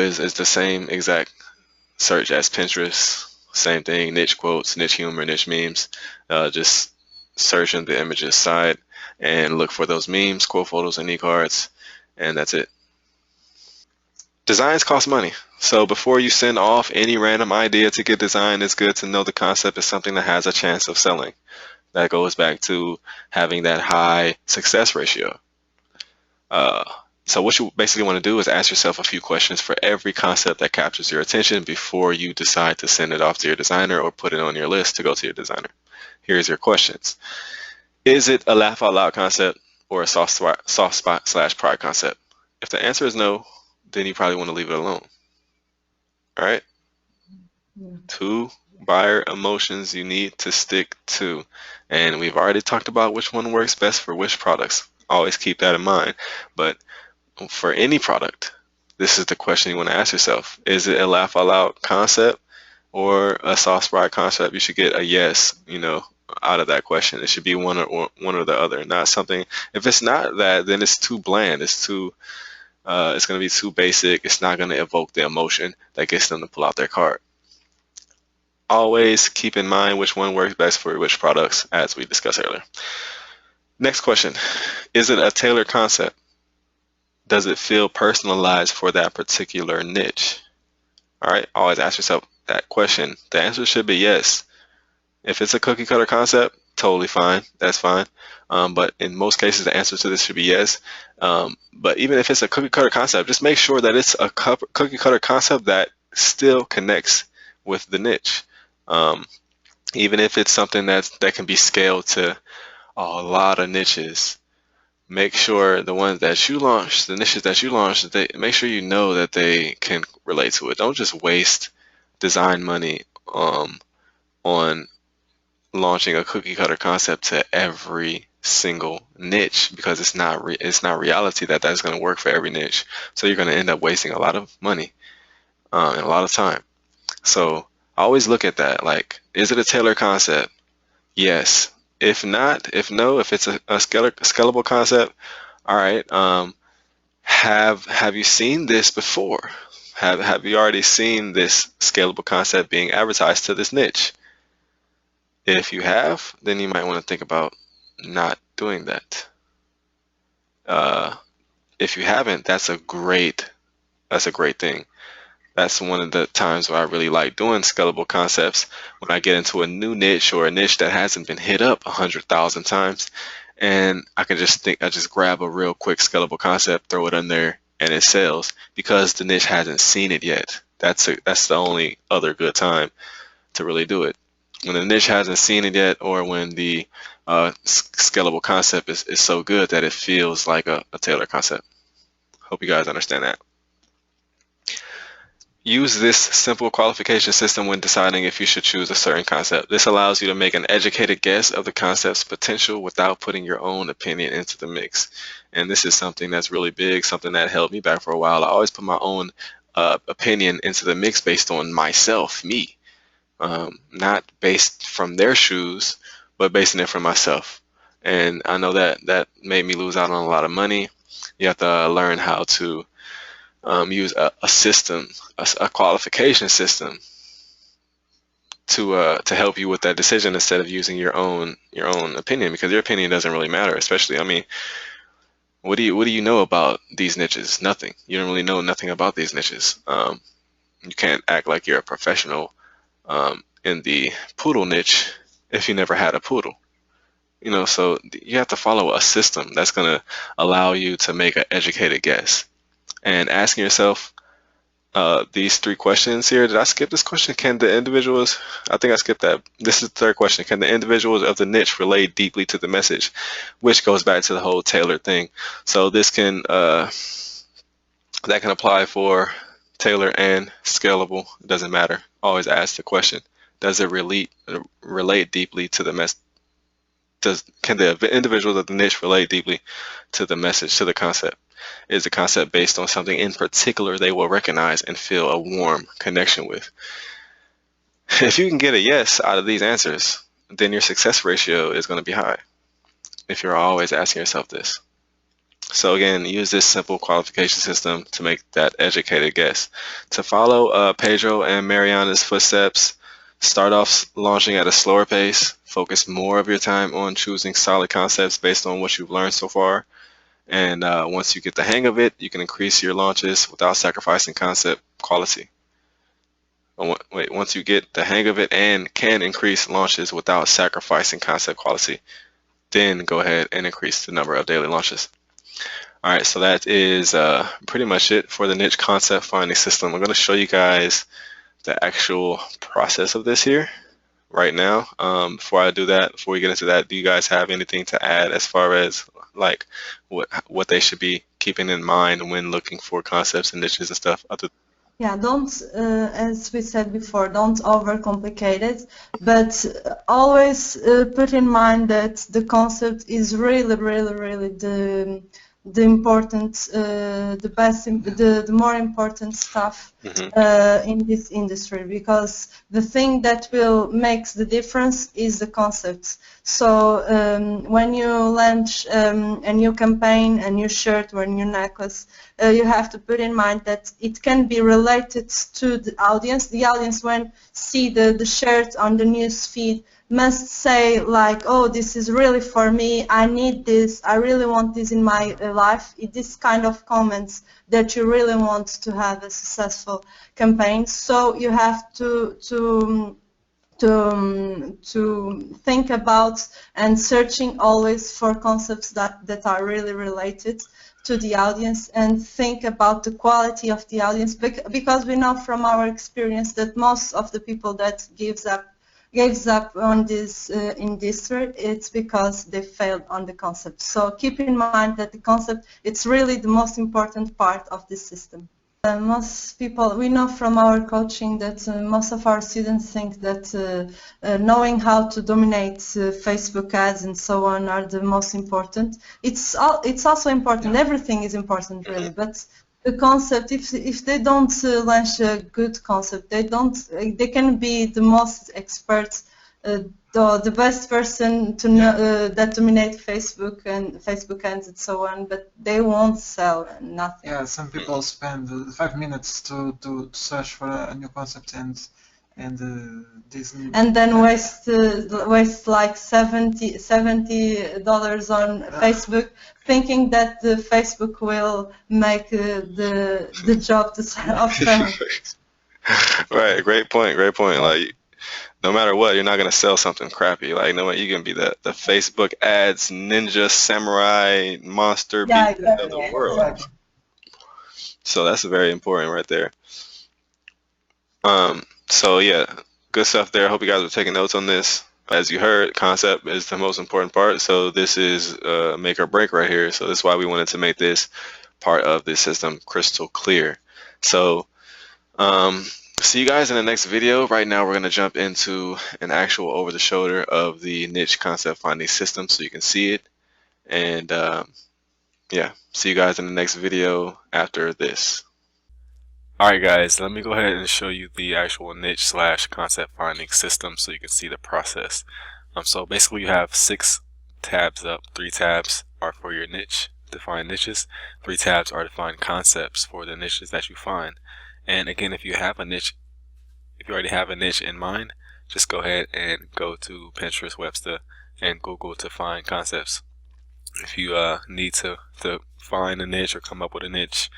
is the same exact search as Pinterest. Same thing, niche quotes, niche humor, niche memes. Just search in the images side and look for those memes, quote photos, and e-cards, and that's it. Designs cost money. So before you send off any random idea to get designed, it's good to know the concept is something that has a chance of selling. That goes back to having that high success ratio. So what you basically want to do is ask yourself a few questions for every concept that captures your attention before you decide to send it off to your designer or put it on your list to go to your designer. Here's your questions. Is it a laugh out loud concept or a soft spot / pride concept? If the answer is no, then you probably want to leave it alone. All right? Yeah. 2 buyer emotions you need to stick to. And we've already talked about which one works best for which products. Always keep that in mind. But for any product, this is the question you want to ask yourself. Is it a laugh out loud concept or a soft spot concept? You should get a yes, out of that question. It should be one or the other, not something. If it's not that, then it's too bland. It's going to be too basic. It's not going to evoke the emotion that gets them to pull out their card. Always keep in mind which one works best for which products, as we discussed earlier. Next question. Is it a tailored concept? Does it feel personalized for that particular niche? All right, always ask yourself that question. The answer should be yes. If it's a cookie cutter concept, totally fine. That's fine. But in most cases, the answer to this should be yes. But even if it's a cookie cutter concept, just make sure that it's a cookie cutter concept that still connects with the niche. Even if it's something that can be scaled to a lot of niches, make sure the ones that you launch, the niches that you launch, make sure you know that they can relate to it. Don't just waste design money on launching a cookie cutter concept to every single niche, because it's not reality that that's going to work for every niche. So you're going to end up wasting a lot of money and a lot of time. So always look at that. Like, is it a tailored concept? Yes. If not, if it's a scalable concept, all right. Have you seen this before? Have you already seen this scalable concept being advertised to this niche? If you have, then you might want to think about not doing that. If you haven't, that's a great thing. That's one of the times where I really like doing scalable concepts, when I get into a new niche or a niche that hasn't been hit up 100,000 times, and I just grab a real quick scalable concept, throw it in there, and it sells because the niche hasn't seen it yet. That's the only other good time to really do it. When the niche hasn't seen it yet, or when the scalable concept is so good that it feels like a tailored concept. Hope you guys understand that. Use this simple qualification system when deciding if you should choose a certain concept. This allows you to make an educated guess of the concept's potential without putting your own opinion into the mix. And this is something that's really big, something that held me back for a while. I always put my own opinion into the mix based on myself, me, not based from their shoes, but basing it from myself. And I know that made me lose out on a lot of money. You have to learn how to use a system, a qualification system to help you with that decision, instead of using your own opinion, because your opinion doesn't really matter. Especially, I mean, what do you know about these niches? Nothing. You don't really know nothing about these niches. You can't act like you're a professional in the poodle niche if you never had a poodle. So you have to follow a system that's going to allow you to make an educated guess. And asking yourself these 3 questions here. Did I skip this question? Can the individuals, I think I skipped that. This is the 3rd question. Can the individuals of the niche relate deeply to the message? Which goes back to the whole tailored thing. So this that can apply for tailored and scalable. It doesn't matter. Always ask the question. Does it relate deeply to the message? Can the individuals of the niche relate deeply to the message, to the concept? Is the concept based on something in particular they will recognize and feel a warm connection with? If you can get a yes out of these answers, then your success ratio is going to be high, if you're always asking yourself this. So again, use this simple qualification system to make that educated guess. To follow Pedro and Mariana's footsteps, start off launching at a slower pace. Focus more of your time on choosing solid concepts based on what you've learned so far. And once you get the hang of it, you can increase your launches without sacrificing concept quality. Once you get the hang of it and can increase launches without sacrificing concept quality, then go ahead and increase the number of daily launches. All right, so that is pretty much it for the niche concept finding system. I'm going to show you guys the actual process of this here right now. Before I do that, before we get into that, do you guys have anything to add as far as like what they should be keeping in mind when looking for concepts and niches and stuff? Yeah, don't, as we said before, don't overcomplicate it, but always put in mind that the concept is really, really, really the important, the best, the more important stuff in this industry, because the thing that will makes the difference is the concepts. So when you launch a new campaign, a new shirt or a new necklace, you have to put in mind that it can be related to the audience. The audience, when see the shirt on the news feed, must say like, oh, this is really for me, I need this, I really want this in my life. This kind of comments that you really want to have a successful campaign. So you have to think about and searching always for concepts that are really related to the audience, and think about the quality of the audience, because we know from our experience that most of the people that gives up on this industry, it's because they failed on the concept. So keep in mind that the concept, it's really the most important part of this system. Most people, we know from our coaching that most of our students think that knowing how to dominate Facebook ads and so on are the most important. It's also important. Yeah. Everything is important, really, but the concept, if they don't launch a good concept, they can be the most experts, the best person to know, that dominate Facebook and Facebook ads and so on, but they won't sell nothing. Yeah, some people spend 5 minutes to search for a new concept and then waste like $70 on Facebook, thinking that the Facebook will make the job of selling. Right, great point. Like, no matter what, you're not gonna sell something crappy. Like, no way, you can be the Facebook ads ninja samurai monster of the world. Exactly. So that's very important right there. So yeah, good stuff there. I hope you guys are taking notes on this. As you heard, concept is the most important part. So this is make or break right here. So that's why we wanted to make this part of this system crystal clear. So see you guys in the next video. Right now we're going to jump into an actual over the shoulder of the niche concept finding system so you can see it. And yeah, see you guys in the next video after this. Alright guys, let me go ahead and show you the actual niche / concept finding system so you can see the process. So basically you have 6 tabs up. 3 tabs are for your niche, define niches. 3 tabs are define concepts for the niches that you find. And again, if you have a niche, if you already have a niche in mind, just go ahead and go to Pinterest, Webster, and Google to find concepts. If you need to find a niche or come up with a niche,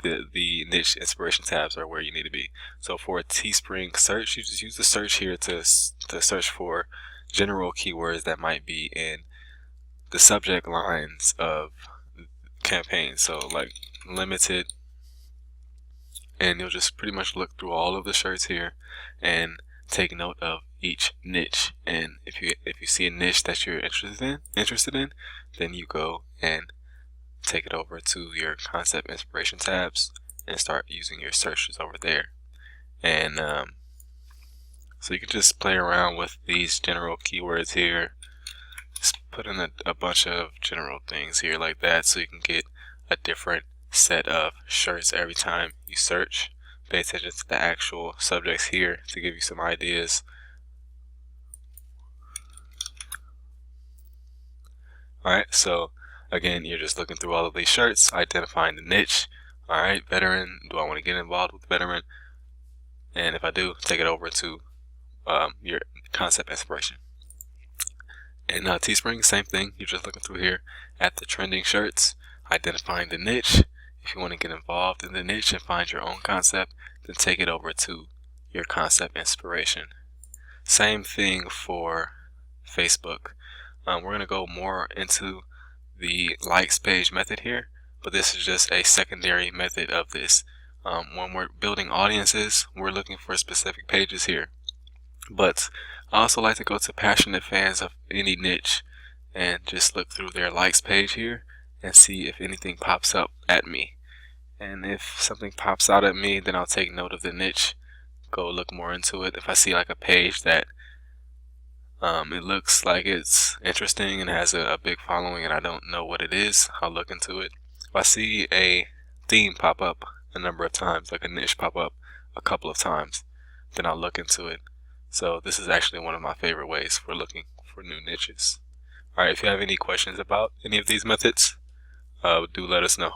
the niche inspiration tabs are where you need to be. So for a Teespring search, you just use the search here to search for general keywords that might be in the subject lines of campaigns. So like limited, and you'll just pretty much look through all of the shirts here and take note of each niche. And if you see a niche that you're interested in, then you go and take it over to your concept inspiration tabs and start using your searches over there. And so you can just play around with these general keywords here. Just put in a bunch of general things here like that so you can get a different set of shirts every time you search. Pay attention to the actual subjects here to give you some ideas. Alright, so Again, you're just looking through all of these shirts, identifying the niche. All right, veteran, do I want to get involved with veteran? And if I do, take it over to your concept inspiration. And Teespring, same thing. You're just looking through here at the trending shirts, identifying the niche. If you want to get involved in the niche and find your own concept, then take it over to your concept inspiration. Same thing for Facebook. We're going to go more into the likes page method here, but this is just a secondary method of this. When we're building audiences, we're looking for specific pages here. But I also like to go to passionate fans of any niche and just look through their likes page here and see if anything pops up at me. And if something pops out at me, then I'll take note of the niche, go look more into it. If I see like a page that it looks like it's interesting and has a big following and I don't know what it is, I'll look into it. If I see a theme pop up a number of times, like a niche pop up a couple of times, then I'll look into it. So this is actually one of my favorite ways for looking for new niches. Alright, if you have any questions about any of these methods, do let us know.